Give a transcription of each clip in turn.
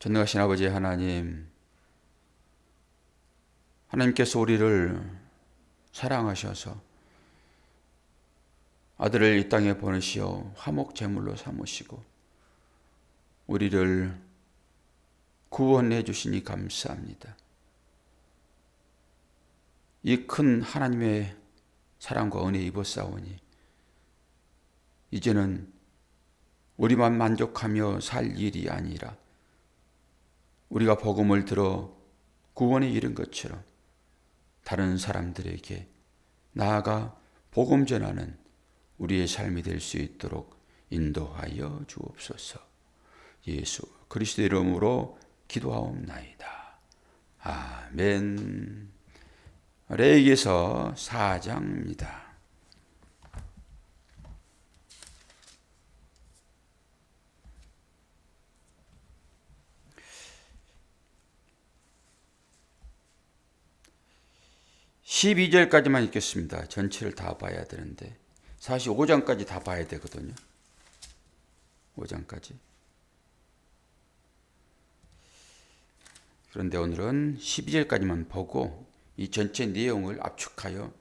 전능하신 아버지 하나님, 하나님께서 우리를 사랑하셔서 아들을 이 땅에 보내시어 화목 제물로 삼으시고 우리를 구원해 주시니 감사합니다. 이 큰 하나님의 사랑과 은혜 입었사오니 이제는 우리만 만족하며 살 일이 아니라 우리가 복음을 들어 구원에 이른 것처럼 다른 사람들에게 나아가 복음 전하는 우리의 삶이 될 수 있도록 인도하여 주옵소서. 예수 그리스도의 이름으로 기도하옵나이다. 아멘. 레위기서 4장입니다. (12절까지만) 읽겠습니다. 전체를 다 봐야 되는데 사실 5장까지 다 봐야 되거든요. 5장까지. 그런데 오늘은 12절까지만 보고 이 전체 내용을 압축하여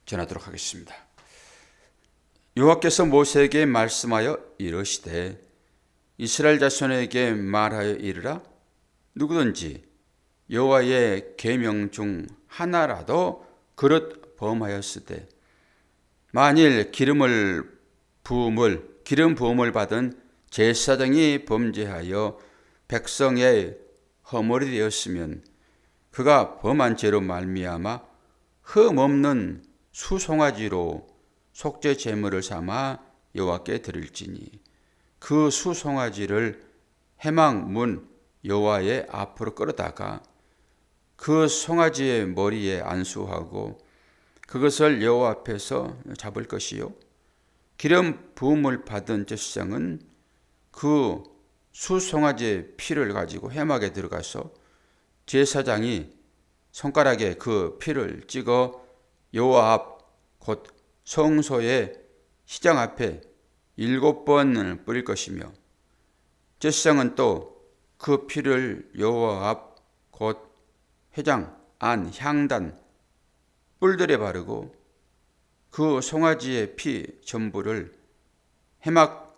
전하도록 하겠습니다. 여호와께서 모세에게 말씀하여 이르시되 이스라엘 자손에게 말하여 이르라. 누구든지 여호와의 계명 중 하나라도 그릇 범하였으되 만일 기름 부음을 받은 제사장이 범죄하여 백성의 허물이 되었으면 그가 범한 죄로 말미암아 흠없는 수송아지로 속죄 제물을 삼아 여호와께 드릴지니 그 수송아지를 회막 문 여호와의 앞으로 끌어다가 그 송아지의 머리에 안수하고 그것을 여호와 앞에서 잡을 것이요 기름 부음을 받은 제사장은 그 수송아지의 피를 가지고 회막에 들어가서 제사장이 손가락에 그 피를 찍어 여호와 앞 곧 성소의 시장 앞에 7번을 뿌릴 것이며 제사장은 또 그 피를 여호와 앞 곧 회장 안 향단 뿔들에 바르고 그 송아지의 피 전부를 회막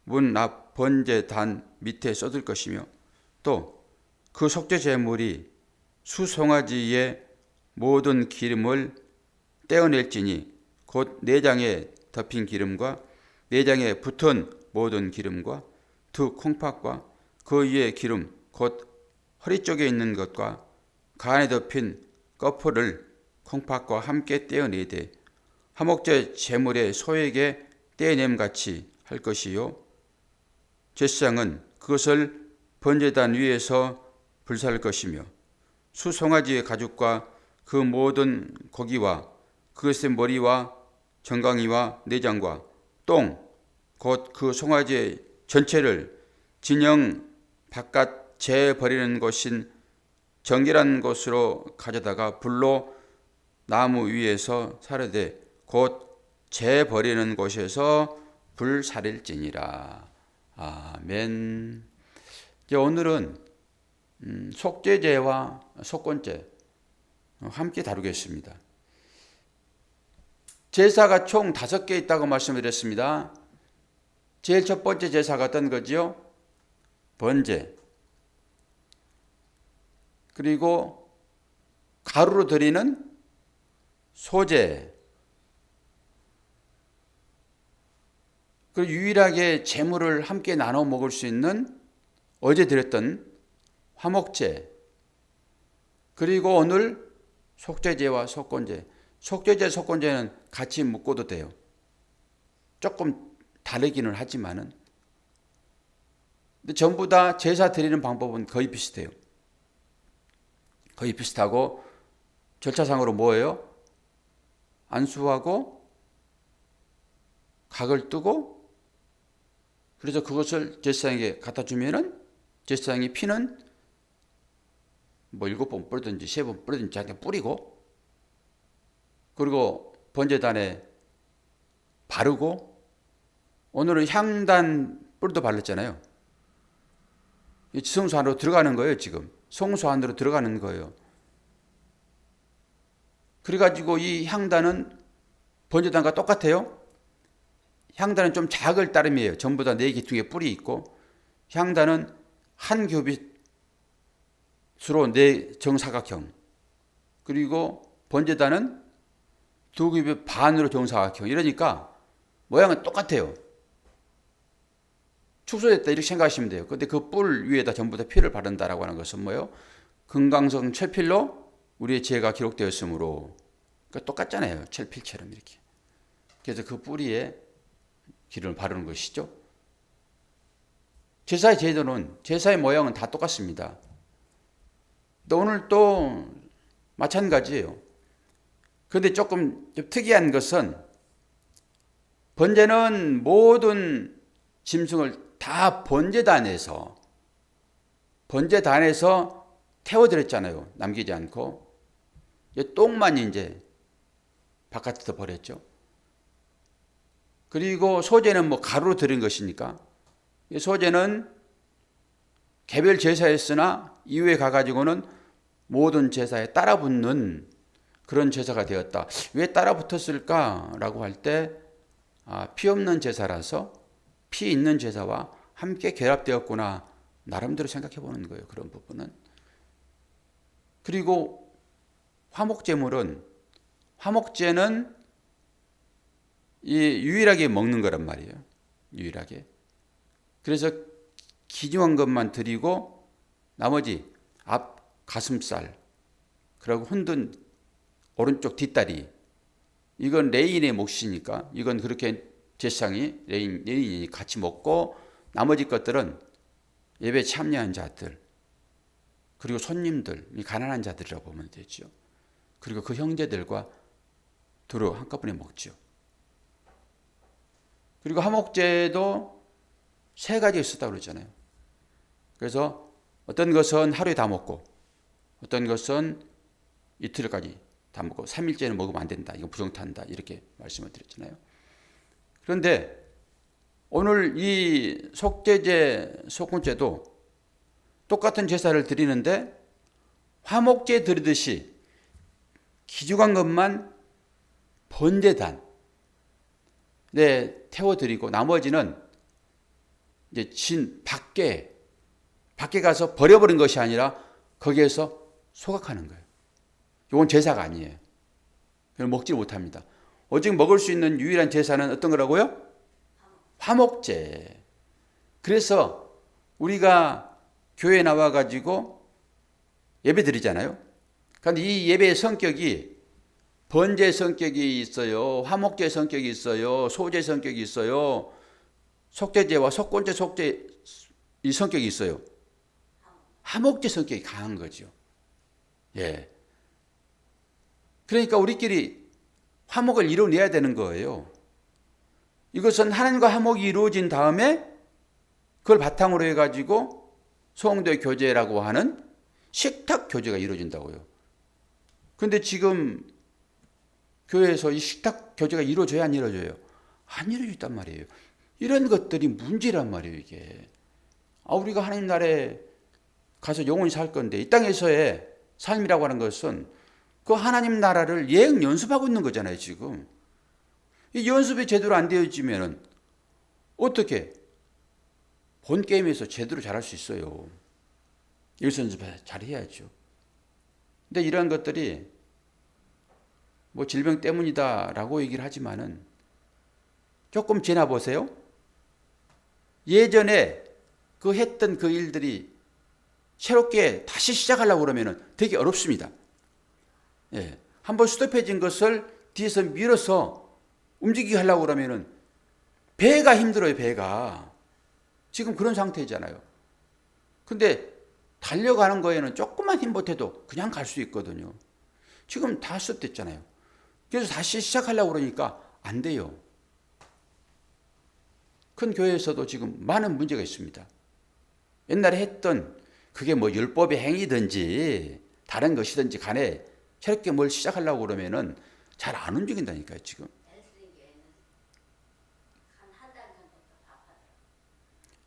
문 앞 번제단 밑에 쏟을 것이며 또 그 속죄 제물이 수송아지의 모든 기름을 떼어낼지니 곧 내장에 덮인 기름과 내장에 붙은 모든 기름과 두 콩팥과 그 위의 기름 곧 허리 쪽에 있는 것과 간에 덮인 꺼풀을 콩팥과 함께 떼어내되 화목제 제물의 소에게 떼어냄같이 할 것이요 제사장은 그것을 번제단 위에서 불살 것이며 수송아지의 가죽과 그 모든 고기와 그것의 머리와 정강이와 내장과 똥 곧 그 송아지의 전체를 진영 바깥 재어 버리는 곳인 정결한 곳으로 가져다가 불로 나무 위에서 사르되 곧 재어 버리는 곳에서 불사릴지니라. 아멘. 오늘은 속죄제와 속건제 함께 다루겠습니다. 제사가 총 5개 있다고 말씀드렸습니다. 제일 첫 번째 제사가 어떤 거지요? 번제. 그리고 가루로 드리는 소제. 그리고 유일하게 제물을 함께 나눠 먹을 수 있는 어제 드렸던 화목제. 그리고 오늘 속죄제와 속건제. 속죄제, 속건제는 같이 묶어도 돼요. 조금 다르기는 하지만은. 근데 전부 다 제사 드리는 방법은 거의 비슷해요. 거의 비슷하고 절차상으로 뭐예요? 안수하고 각을 뜨고 그래서 그것을 제사장에게 갖다 주면은 제사장이 피는 7번 뿌리든지 3번 뿌리든지 자기가 뿌리고 그리고 번제단에 바르고 오늘은 향단 뿔도 발랐잖아요. 성소 안으로 들어가는 거예요. 지금 성소 안으로 들어가는 거예요. 그래가지고 이 향단은 번제단과 똑같아요. 향단은 좀 작을 따름이에요. 전부 다 4기퉁에 뿔이 있고, 향단은 한 규빗으로 4정사각형, 그리고 번제단은 2규빗 반으로 정사각형. 이러니까 모양은 똑같아요. 축소됐다 이렇게 생각하시면 돼요. 근데 그 뿔 위에다 전부 다 피를 바른다라고 하는 것은 뭐예요? 금강석 철필로 우리의 죄가 기록되었으므로. 그러니까 똑같잖아요. 철필처럼 이렇게. 그래서 그 뿌리에 기름을 바르는 것이죠. 제사의 제도는, 제사의 모양은 다 똑같습니다. 오늘 또 마찬가지예요. 그런데 조금 특이한 것은 번제는 모든 짐승을 다 번제단에서 태워드렸잖아요. 남기지 않고. 똥만 이제 바깥에서 버렸죠. 그리고 소제는 뭐 가루로 드린 것이니까, 소제는 개별 제사였으나 이후에 가가지고는 모든 제사에 따라붙는 그런 제사가 되었다. 왜 따라붙었을까라고 할 때, 피 없는 제사라서 피 있는 제사와 함께 결합되었구나. 나름대로 생각해 보는 거예요. 그런 부분은. 그리고 화목제는 유일하게 먹는 거란 말이에요. 유일하게. 그래서 기중한 것만 드리고 나머지 앞 가슴살, 그리고 흔든 오른쪽 뒷다리, 이건 레인의 몫이니까 이건 그렇게 제사장이 레인이 같이 먹고, 나머지 것들은 예배 참여한 자들, 그리고 손님들, 가난한 자들이라고 보면 되죠. 그리고 그 형제들과 두루 한꺼번에 먹죠. 그리고 화목제도 3가지 있었다고 그러잖아요. 그래서 어떤 것은 하루에 다 먹고, 어떤 것은 이틀까지 다 먹고, 3일째는 먹으면 안 된다. 이거 부정탄다. 이렇게 말씀을 드렸잖아요. 그런데 오늘 이 속죄제, 속건제도 똑같은 제사를 드리는데 화목제 드리듯이 기중한 것만 번제단 태워드리고, 나머지는 이제 밖에 가서 버려버린 것이 아니라 거기에서 소각하는 거예요. 이건 제사가 아니에요. 먹지 못합니다. 오직 먹을 수 있는 유일한 제사는 어떤 거라고요? 화목제. 그래서 우리가 교회에 나와가지고 예배 드리잖아요. 그런데 이 예배의 성격이 번제 성격이 있어요. 화목제 성격이 있어요. 소제 성격이 있어요. 속죄제와 속건제 속죄 이 성격이 있어요. 화목제 성격이 강한 거죠. 예. 그러니까 우리끼리 화목을 이루어내야 되는 거예요. 이것은 하나님과 화목이 이루어진 다음에 그걸 바탕으로 해가지고 성도의 교제라고 하는 식탁 교제가 이루어진다고요. 그런데 지금 교회에서 이 식탁 교제가 이루어져야 안 이루어져요? 안 이루어진단 말이에요. 이런 것들이 문제란 말이에요, 이게. 우리가 하나님 나라에 가서 영원히 살 건데, 이 땅에서의 삶이라고 하는 것은 그 하나님 나라를 예행 연습하고 있는 거잖아요, 지금. 이 연습이 제대로 안 되어지면은 어떻게 본 게임에서 제대로 잘할 수 있어요? 여기서 연습 잘해야죠. 근데 이러한 것들이 뭐 질병 때문이다라고 얘기를 하지만은 조금 지나 보세요. 예전에 그 했던 그 일들이 새롭게 다시 시작하려고 그러면은 되게 어렵습니다. 예. 한번 스톱해진 것을 뒤에서 밀어서 움직이게 하려고 그러면은 배가 힘들어요, 배가. 지금 그런 상태잖아요. 근데 달려가는 거에는 조금만 힘 보태도 그냥 갈 수 있거든요. 지금 다 스톱됐잖아요. 그래서 다시 시작하려고 그러니까 안 돼요. 큰 교회에서도 지금 많은 문제가 있습니다. 옛날에 했던 그게 뭐 율법의 행위든지 다른 것이든지 간에 새롭게 뭘 시작하려고 그러면은 잘 안 움직인다니까요, 지금.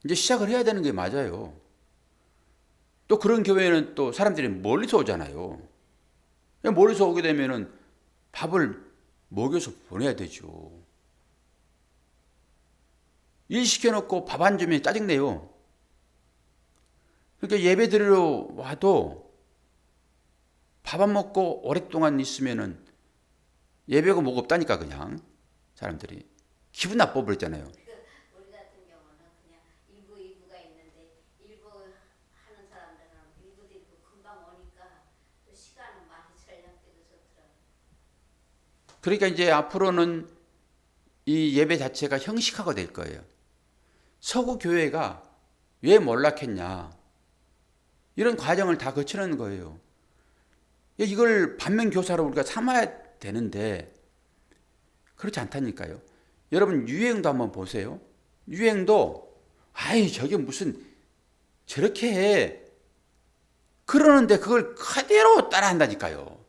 이제 시작을 해야 되는 게 맞아요. 또 그런 교회는 또 사람들이 멀리서 오잖아요. 멀리서 오게 되면은 밥을 먹여서 보내야 되죠. 일 시켜놓고 밥 안 주면 짜증내요. 그러니까 예배 드리러 와도 밥 안 먹고 오랫동안 있으면은 예배가 뭐가 없다니까 그냥 사람들이 기분 나빠 버렸잖아요. 우리 같은 경우는 그냥 일부가 있는데 일부 하는 사람들은 일부도 있고 금방 오니까 또 시간은 많이 절약되고 좋더라고요. 그러니까 이제 앞으로는 이 예배 자체가 형식화가 될 거예요. 서구 교회가 왜 몰락했냐 이런 과정을 다 거치는 거예요. 이걸 반면교사로 우리가 삼아야 되는데 그렇지 않다니까요. 여러분 유행도 한번 보세요. 유행도 아이 저게 무슨 저렇게 해 그러는데 그걸 그대로 따라한다니까요.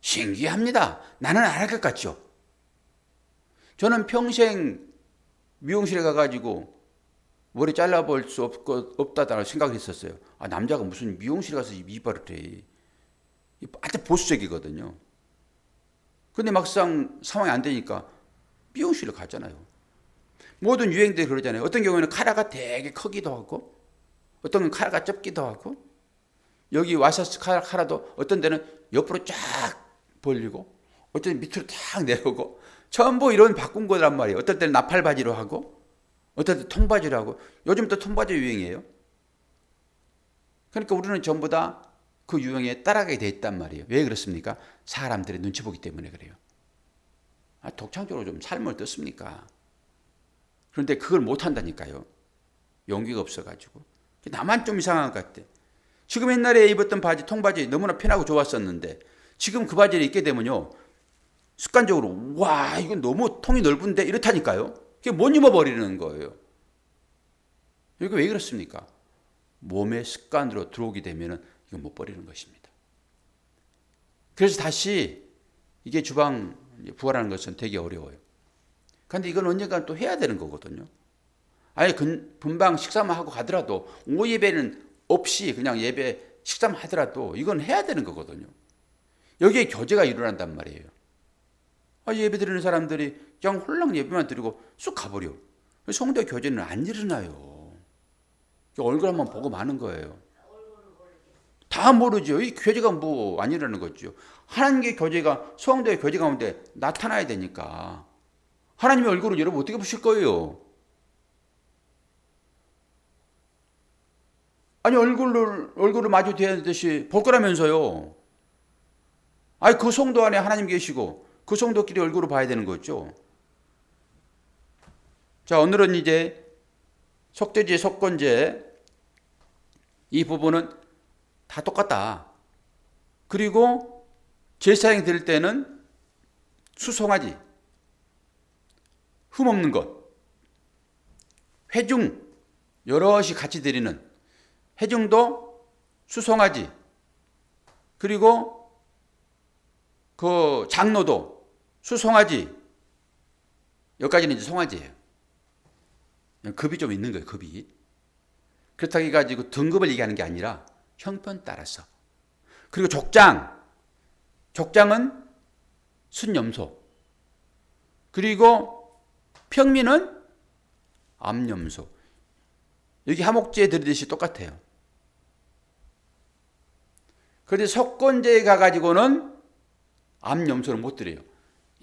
신기합니다. 나는 안 할 것 같죠. 저는 평생 미용실에 가가지고 머리 잘라볼 수 없다라고 생각했었어요. 아, 남자가 무슨 미용실 가서 이발을 해. 아주 보수적이거든요. 근데 막상 상황이 안 되니까 미용실을 가잖아요. 모든 유행들이 그러잖아요. 어떤 경우에는 카라가 되게 크기도 하고 어떤 건 카라가 좁기도 하고 여기 와셔스 카라도 어떤 데는 옆으로 쫙 벌리고 어떤 데는 밑으로 탁 내려오고 전부 이런 바꾼 거란 말이에요. 어떤 때는 나팔 바지로 하고 어떤 때는 통바지로 하고 요즘 또 통바지 유행이에요. 그러니까 우리는 전부 다 그 유행에 따라가게 돼 있단 말이에요. 왜 그렇습니까? 사람들의 눈치 보기 때문에 그래요. 아, 독창적으로 좀 삶을 어떻습니까? 그런데 그걸 못 한다니까요. 용기가 없어가지고. 나만 좀 이상한 것 같아. 지금 옛날에 입었던 바지, 통바지 너무나 편하고 좋았었는데 지금 그 바지를 입게 되면요. 습관적으로 와 이건 너무 통이 넓은데 이렇다니까요. 그게 못 입어버리는 거예요. 이게 왜 그렇습니까? 몸의 습관으로 들어오게 되면 이거 못 버리는 것입니다. 그래서 다시 이게 주방 부활하는 것은 되게 어려워요. 그런데 이건 언젠가 또 해야 되는 거거든요. 아예 금방 식사만 하고 가더라도 오후 예배는 없이 그냥 예배 식사만 하더라도 이건 해야 되는 거거든요. 여기에 교제가 일어난단 말이에요. 예배 드리는 사람들이 그냥 홀랑 예배만 드리고 쑥 가버려. 성도 교제는 안 일어나요. 얼굴 한번 보고 마는 거예요. 다 모르죠. 이 교제가 뭐 안 일어나는 거죠. 하나님의 교제가 성도의 교제 가운데 나타나야 되니까. 하나님의 얼굴을 여러분 어떻게 보실 거예요? 아니 얼굴을 마주 대하듯이 볼 거라면서요. 아니 그 성도 안에 하나님 계시고 그 성도끼리 얼굴을 봐야 되는 거죠. 자, 오늘은 이제 속죄제, 속건제 이 부분은 다 똑같다. 그리고 제사장 드릴 때는 수송아지, 흠없는 것, 회중 여럿이 같이 드리는 회중도 수송아지, 그리고 그 장로도 수송아지, 여기까지는 이제 송아지예요. 급이 좀 있는 거예요, 급이. 그렇다고 해가지고 등급을 얘기하는 게 아니라 형편 따라서. 그리고 족장은 순염소. 그리고 평민은 암염소. 여기 하목제에 드리듯이 똑같아요. 그런데 속건제에 가가지고는 암염소를 못 드려요.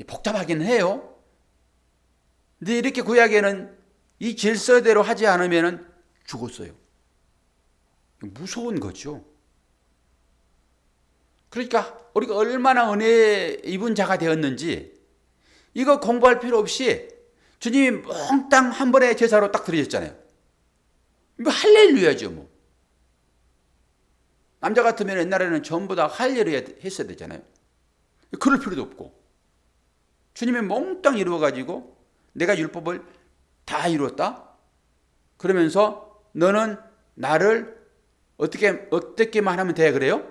복잡하긴 해요. 근데 이렇게 구약에는 이 질서대로 하지 않으면 죽었어요. 무서운 거죠. 그러니까 우리가 얼마나 은혜 입은 자가 되었는지 이거 공부할 필요 없이 주님이 몽땅 한 번에 제사로 딱 드리셨잖아요. 이거 할렐루야죠 뭐. 남자 같으면 옛날에는 전부 다 할렐루야 했어야 되잖아요. 그럴 필요도 없고 주님이 몽땅 이루어가지고 내가 율법을 다 이루었다. 그러면서 너는 나를 어떻게만 하면 돼 그래요?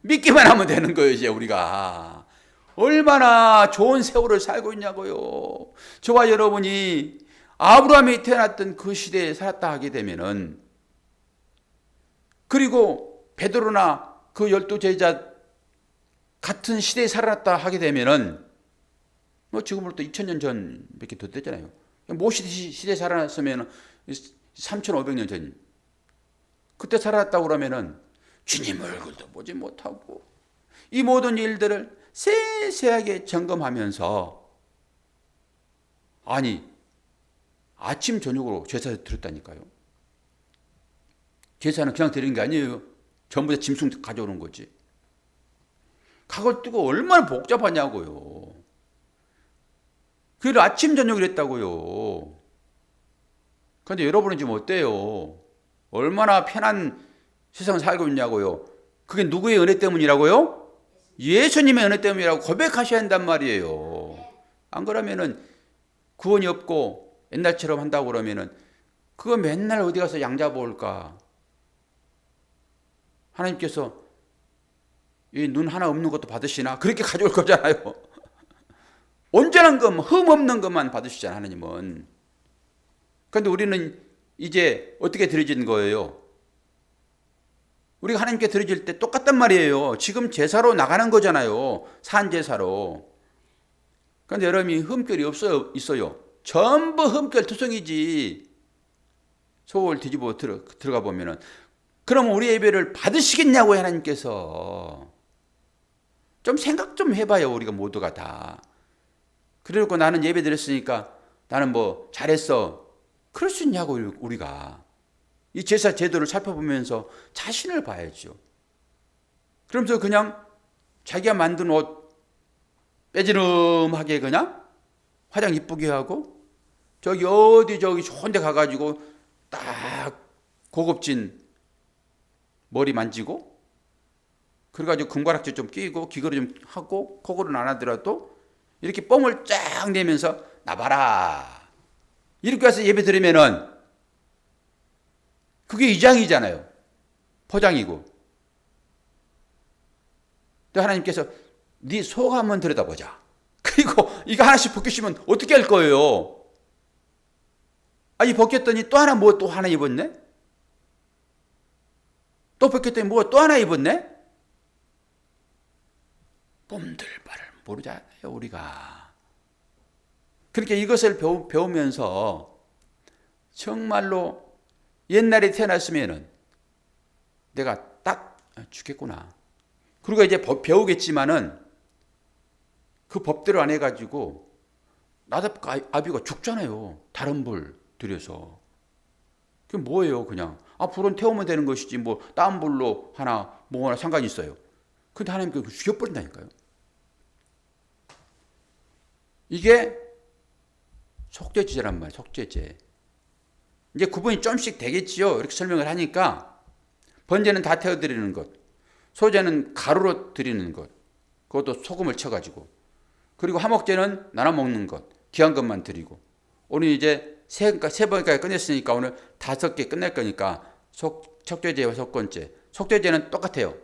믿기만 하면 되는 거예요. 이제 우리가 얼마나 좋은 세월을 살고 있냐고요. 저와 여러분이 아브라함이 태어났던 그 시대에 살았다 하게 되면은 그리고 베드로나 그 12제자 같은 시대에 살았다 하게 되면은 뭐 지금으로부터 2000년 전밖에 더 됐잖아요. 모시 시대에 살았으면 3500년 전 그때 살았다고 그러면은 주님 얼굴도 보지 못하고 이 모든 일들을 세세하게 점검하면서 아니 아침 저녁으로 제사를 드렸다니까요. 제사는 그냥 드리는 게 아니에요. 전부 다 짐승 가져오는 거지. 각을 뜨고 얼마나 복잡하냐고요. 그걸 아침 저녁을 했다고요. 그런데 여러분은 지금 어때요? 얼마나 편한 세상을 살고 있냐고요. 그게 누구의 은혜 때문이라고요? 예수님의 은혜 때문이라고 고백하셔야 한단 말이에요. 안 그러면은 구원이 없고 옛날처럼 한다고 그러면은 그거 맨날 어디 가서 양 잡아올까? 하나님께서 이 눈 하나 없는 것도 받으시나? 그렇게 가져올 거잖아요. 온전한 것만, 흠 없는 것만 받으시잖아요, 하나님은. 그런데 우리는 이제 어떻게 드려진 거예요? 우리가 하나님께 드려질 때 똑같단 말이에요. 지금 제사로 나가는 거잖아요. 산제사로. 그런데 여러분이 흠결이 있어요. 전부 흠결투성이지. 속을 뒤집어 들어가 보면은. 그럼 우리 예배를 받으시겠냐고요, 하나님께서. 좀 생각 좀 해봐요, 우리가 모두가 다. 그래놓고 나는 예배 드렸으니까 나는 뭐 잘했어. 그럴 수 있냐고, 우리가. 이 제사 제도를 살펴보면서 자신을 봐야죠. 그러면서 그냥 자기가 만든 옷 빼지름하게 그냥 화장 이쁘게 하고 저기 좋은 데 가가지고 딱 고급진 머리 만지고 그래가지고 금가락지 좀 끼고 귀걸이 좀 하고 코골은 안 하더라도 이렇게 뻥을 쫙 내면서 나봐라 이렇게 해서 예배 드리면은 그게 위장이잖아요. 포장이고. 또 하나님께서 네 속 한번 들여다보자. 그리고 이거 하나씩 벗기시면 어떻게 할 거예요? 이 벗겼더니 또 하나 또 하나 입었네? 또 벗겼더니 또 하나 입었네? 뽐들 바를 모르잖아요, 우리가. 그렇게 이것을 배우면서 정말로 옛날에 태어났으면은 내가 딱 죽겠구나. 그리고 이제 배우겠지만은 그 법대로 안 해가지고 나답고 아비가 죽잖아요. 다른 불 들여서. 그게 뭐예요, 그냥. 불은 태우면 되는 것이지 뭐 다른 불로 하나 뭐하나 상관이 있어요. 근데 하나님께서 죽여버린다니까요. 이게 속죄제란 말이에요, 속죄제. 이제 구분이 좀씩 되겠지요. 이렇게 설명을 하니까 번제는 다 태워드리는 것, 소제는 가루로 드리는 것, 그것도 소금을 쳐가지고, 그리고 화목제는 나눠 먹는 것, 귀한 것만 드리고. 오늘 이제 세 번까지 끝냈으니까 오늘 5개 끝낼 거니까 속죄제와 속건제. 속죄제는 똑같아요.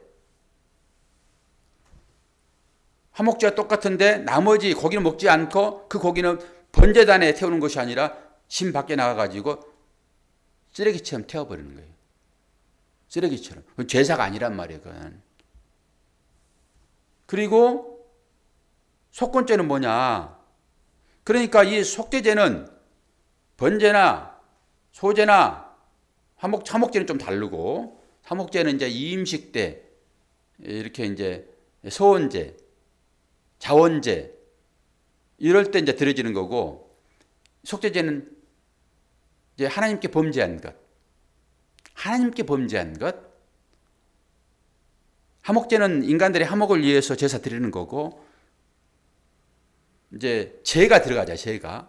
화목제와 똑같은데 나머지 고기는 먹지 않고 그 고기는 번제단에 태우는 것이 아니라 심 밖에 나가가지고 쓰레기처럼 태워버리는 거예요. 쓰레기처럼. 제사가 아니란 말이에요, 그건. 그리고 속건죄는 뭐냐? 그러니까 이 속죄제는 번제나 소제나 화목제는 좀 다르고, 화목제는 이제 이임식 때 이렇게 이제 소원제, 자원제 이럴 때 이제 드려지는 거고, 속죄제는 이제 하나님께 범죄한 것, 하나님께 범죄한 것. 화목제는 인간들의 화목을 위해서 제사 드리는 거고, 이제 죄가 들어가자, 죄가.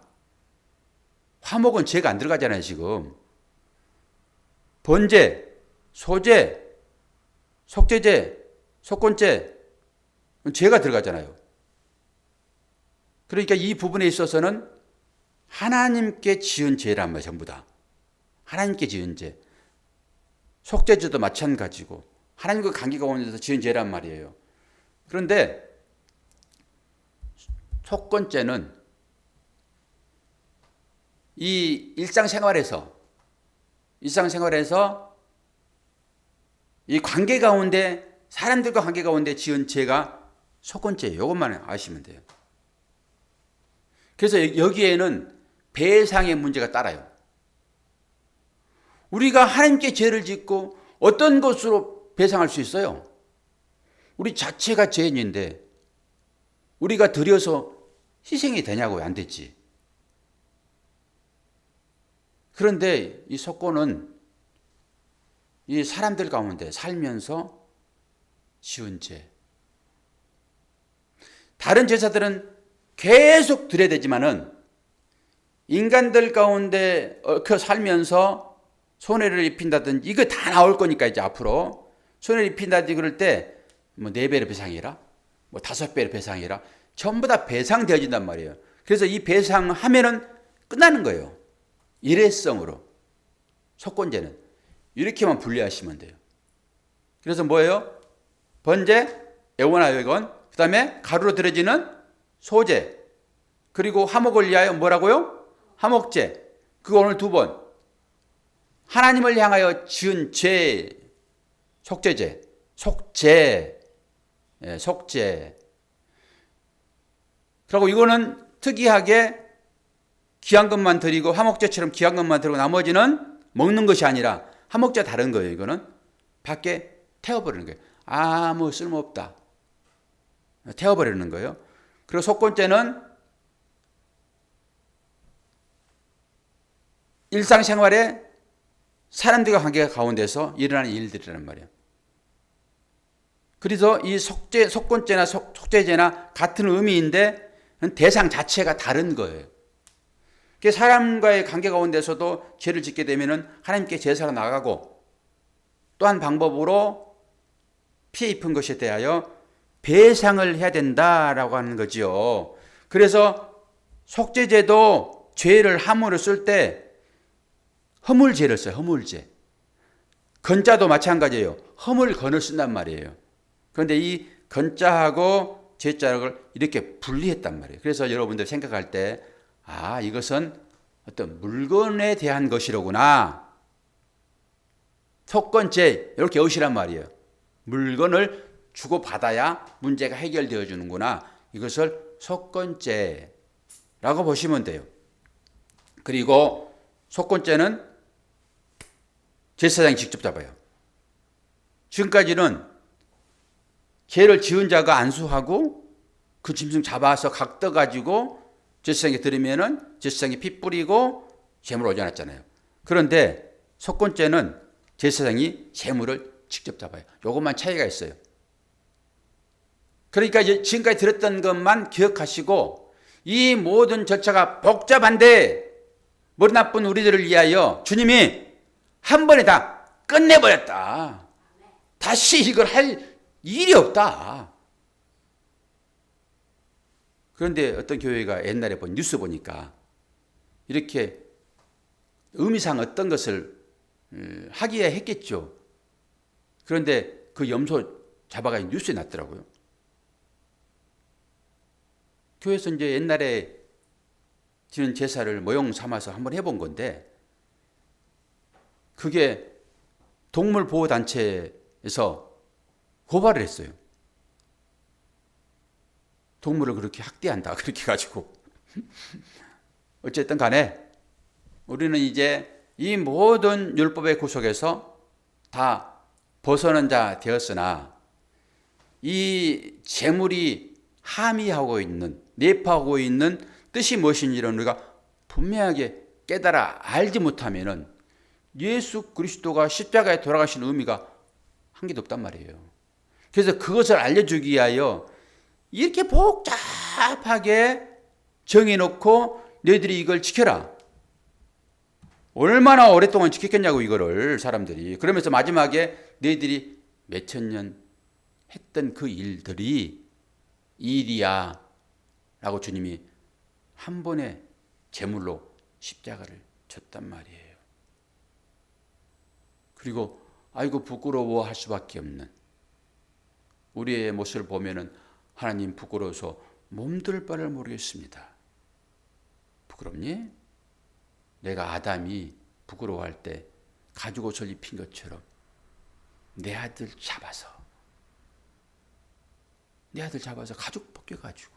화목은 죄가 안 들어가잖아요, 지금. 번제, 소제, 속죄제, 속건제, 죄가 들어가잖아요. 그러니까 이 부분에 있어서는 하나님께 지은 죄란 말이에요, 전부 다. 하나님께 지은 죄. 속죄제도 마찬가지고 하나님과 관계가 오는 데서 지은 죄란 말이에요. 그런데 속건죄는 이 일상생활에서 이 관계 가운데, 사람들과 관계 가운데 지은 죄가 속건죄예요. 이것만 아시면 돼요. 그래서 여기에는 배상의 문제가 따라요. 우리가 하나님께 죄를 짓고 어떤 것으로 배상할 수 있어요? 우리 자체가 죄인인데 우리가 들여서 희생이 되냐고요? 안 되지. 그런데 이 속건은 이 사람들 가운데 살면서 지은 죄. 다른 제사들은 계속 드려야 되지만은 인간들 가운데 얽혀 살면서 손해를 입힌다든지 이거 다 나올 거니까 이제 앞으로 손해를 입힌다든지 그럴 때 뭐 4배의 배상이라 뭐 5배의 배상이라 전부 다 배상되어진단 말이에요. 그래서 이 배상하면은 끝나는 거예요. 일회성으로. 속건죄는 이렇게만 분리하시면 돼요. 그래서 뭐예요? 번제, 애원하여건, 그 다음에 가루로 들여지는 소제, 그리고 화목을 위하여 뭐라고요? 화목제. 그거 오늘 2번. 하나님을 향하여 지은 죄, 속죄제, 속죄, 속죄. 그리고 이거는 특이하게 귀한 것만 드리고 화목제처럼 귀한 것만 드리고 나머지는 먹는 것이 아니라 화목제 다른 거예요. 이거는 밖에 태워버리는 거예요. 아무 쓸모없다. 태워버리는 거예요. 그리고 속건죄는 일상생활에 사람들과 관계 가운데서 일어나는 일들이란 말이에요. 그래서 이 속건죄나 속죄죄나 같은 의미인데 대상 자체가 다른 거예요. 사람과의 관계 가운데서도 죄를 짓게 되면 하나님께 제사로 나가고 또 한 방법으로 피해 입은 것에 대하여 배상을 해야 된다라고 하는 거지요. 그래서 속죄제도 죄를 함으로 쓸 때 허물죄를 써요. 허물죄. 건자도 마찬가지예요. 허물건을 쓴단 말이에요. 그런데 이 건자하고 죄자를 이렇게 분리했단 말이에요. 그래서 여러분들 생각할 때 이것은 어떤 물건에 대한 것이로구나. 속건죄 이렇게 여시란 말이에요. 물건을 주고받아야 문제가 해결되어 주는구나. 이것을 속건죄라고 보시면 돼요. 그리고 속건죄는 제사장이 직접 잡아요. 지금까지는 죄를 지은 자가 안수하고 그 짐승 잡아서 각 떠가지고 제사장에 드리면은 제사장이 피 뿌리고 제물을 올려놨잖아요. 그런데 속건죄는 제사장이 제물을 직접 잡아요. 요것만 차이가 있어요. 그러니까 지금까지 들었던 것만 기억하시고 이 모든 절차가 복잡한데 머리 나쁜 우리들을 위하여 주님이 한 번에 다 끝내버렸다. 다시 이걸 할 일이 없다. 그런데 어떤 교회가 옛날에 본 뉴스 보니까 이렇게 의미상 어떤 것을 하기야 했겠죠. 그런데 그 염소 잡아가지고 뉴스에 났더라고요. 교회에서 이제 옛날에 지는 제사를 모형 삼아서 한번 해본 건데 그게 동물보호단체에서 고발을 했어요. 동물을 그렇게 학대한다. 그렇게 가지고. 어쨌든 간에 우리는 이제 이 모든 율법의 구속에서 다 벗어난 자 되었으나 이 재물이 함의하고 있는, 내포하고 있는 뜻이 무엇인지를 우리가 분명하게 깨달아 알지 못하면은 예수 그리스도가 십자가에 돌아가신 의미가 한 개도 없단 말이에요. 그래서 그것을 알려주기 위하여 이렇게 복잡하게 정해놓고 너희들이 이걸 지켜라. 얼마나 오랫동안 지켰겠냐고 이거를 사람들이. 그러면서 마지막에 너희들이 몇천 년 했던 그 일들이 일이야 라고 주님이 한 번에 제물로 십자가를 졌단 말이에요. 그리고 아이고 부끄러워할 수밖에 없는 우리의 모습을 보면은 하나님 부끄러워서 몸둘 바를 모르겠습니다. 부끄럽니? 내가 아담이 부끄러워할 때 가죽옷을 입힌 것처럼 내 아들 잡아서 가죽 벗겨가지고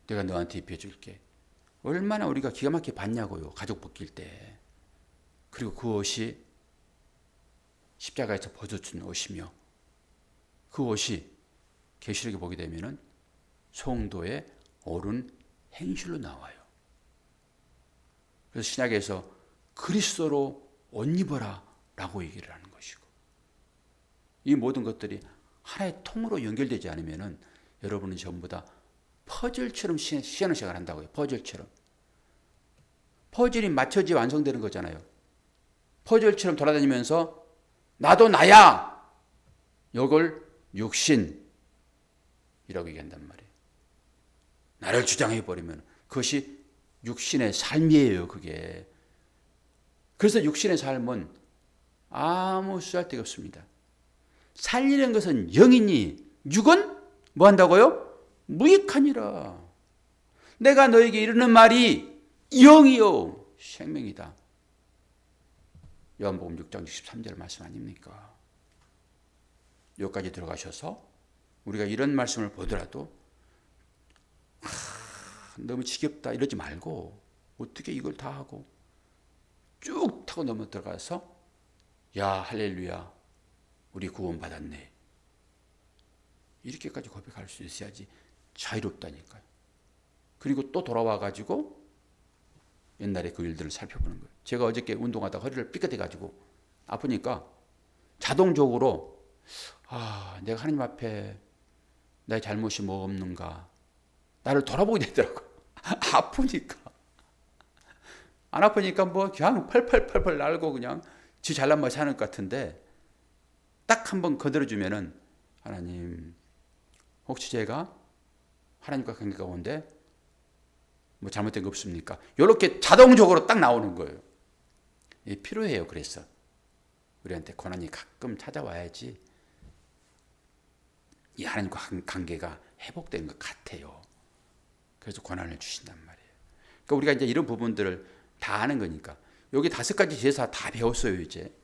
내가 너한테 입혀줄게. 얼마나 우리가 기가 막히게 봤냐고요. 가죽 벗길 때. 그리고 그 옷이 십자가에서 벗어준 옷이며 그 옷이 계시록에 보게 되면은 성도의 옳은 행실로 나와요. 그래서 신약에서 그리스도로 옷 입어라 라고 얘기를 하는 것이고, 이 모든 것들이 하나의 통으로 연결되지 않으면은 여러분은 전부 다 퍼즐처럼 신앙생활을 한다고요. 퍼즐처럼. 퍼즐이 맞춰지 완성되는 거잖아요. 퍼즐처럼 돌아다니면서 나도 나야! 이걸 육신이라고 얘기한단 말이에요. 나를 주장해버리면 그것이 육신의 삶이에요. 그게. 그래서 육신의 삶은 아무 쓰잘데가 없습니다. 살리는 것은 영이니 육은 뭐 한다고요? 무익하니라. 내가 너에게 이르는 말이 영이요 생명이다. 요한복음 6장 63절 말씀 아닙니까? 여기까지 들어가셔서 우리가 이런 말씀을 보더라도 너무 지겹다 이러지 말고 어떻게 이걸 다 하고 쭉 타고 넘어 들어가서 야 할렐루야 우리 구원받았네 이렇게까지 고백할 수 있어야지 자유롭다니까요. 그리고 또 돌아와 가지고 옛날에 그 일들을 살펴보는 거예요. 제가 어저께 운동하다가 허리를 삐끗해 가지고 아프니까 자동적으로 내가 하나님 앞에 나의 잘못이 뭐 없는가 나를 돌아보게 되더라고요. 아프니까. 안 아프니까 뭐 그냥 펄펄펄펄 날고 그냥 지 잘난 맛이 하는 것 같은데 딱 한번 거들어주면은 하나님 혹시 제가 하나님과 관계 가운데 뭐 잘못된 거 없습니까? 이렇게 자동적으로 딱 나오는 거예요. 필요해요. 그래서 우리한테 고난이 가끔 찾아와야지 이 하나님과 관계가 회복된 것 같아요. 그래서 고난을 주신단 말이에요. 그러니까 우리가 이제 이런 부분들을 다 아는 거니까 여기 5가지 제사 다 배웠어요. 이제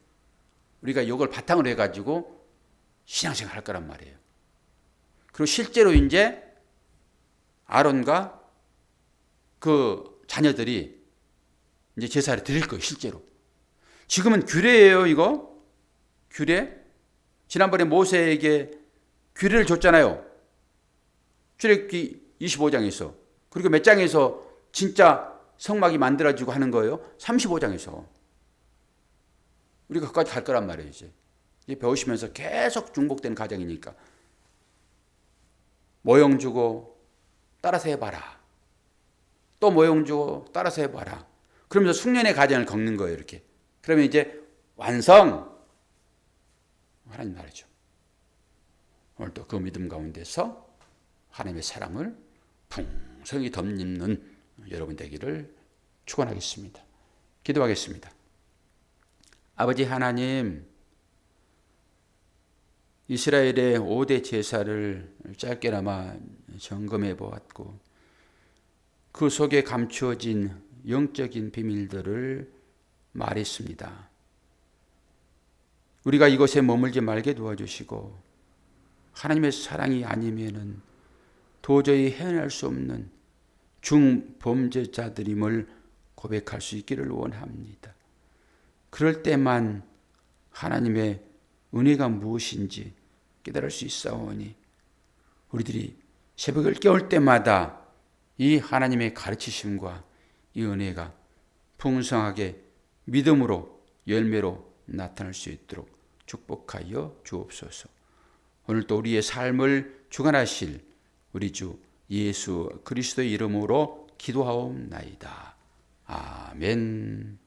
우리가 이걸 바탕으로 해가지고 신앙생활 할 거란 말이에요. 그리고 실제로 이제 아론과 그 자녀들이 이제 제사를 드릴 거예요. 실제로. 지금은 규례예요. 이거 규례. 지난번에 모세에게 규례를 줬잖아요. 출애굽기 25장에서. 그리고 몇 장에서 진짜 성막이 만들어지고 하는 거예요. 35장에서. 우리가 그까지 갈 거란 말이에요. 이제 배우시면서 계속 중복되는 과정이니까. 모형 주고 따라서 해봐라. 또 모형 주고 따라서 해봐라. 그러면서 숙련의 과정을 겪는 거예요. 이렇게. 그러면 이제 완성. 하나님 말이죠. 오늘 또 그 믿음 가운데서 하나님의 사랑을 풍성히 덧입는 여러분 되기를 축원하겠습니다. 기도하겠습니다. 아버지 하나님, 이스라엘의 5대 제사를 짧게나마 점검해 보았고 그 속에 감추어진 영적인 비밀들을 말했습니다. 우리가 이곳에 머물지 말게 도와주시고 하나님의 사랑이 아니면은 도저히 헤어날 수 없는 중범죄자들임을 고백할 수 있기를 원합니다. 그럴 때만 하나님의 은혜가 무엇인지 깨달을 수 있사오니 우리들이 새벽을 깨울 때마다 이 하나님의 가르치심과 이 은혜가 풍성하게 믿음으로 열매로 나타날 수 있도록 축복하여 주옵소서. 오늘도 우리의 삶을 주관하실 우리 주 예수 그리스도의 이름으로 기도하옵나이다. 아멘.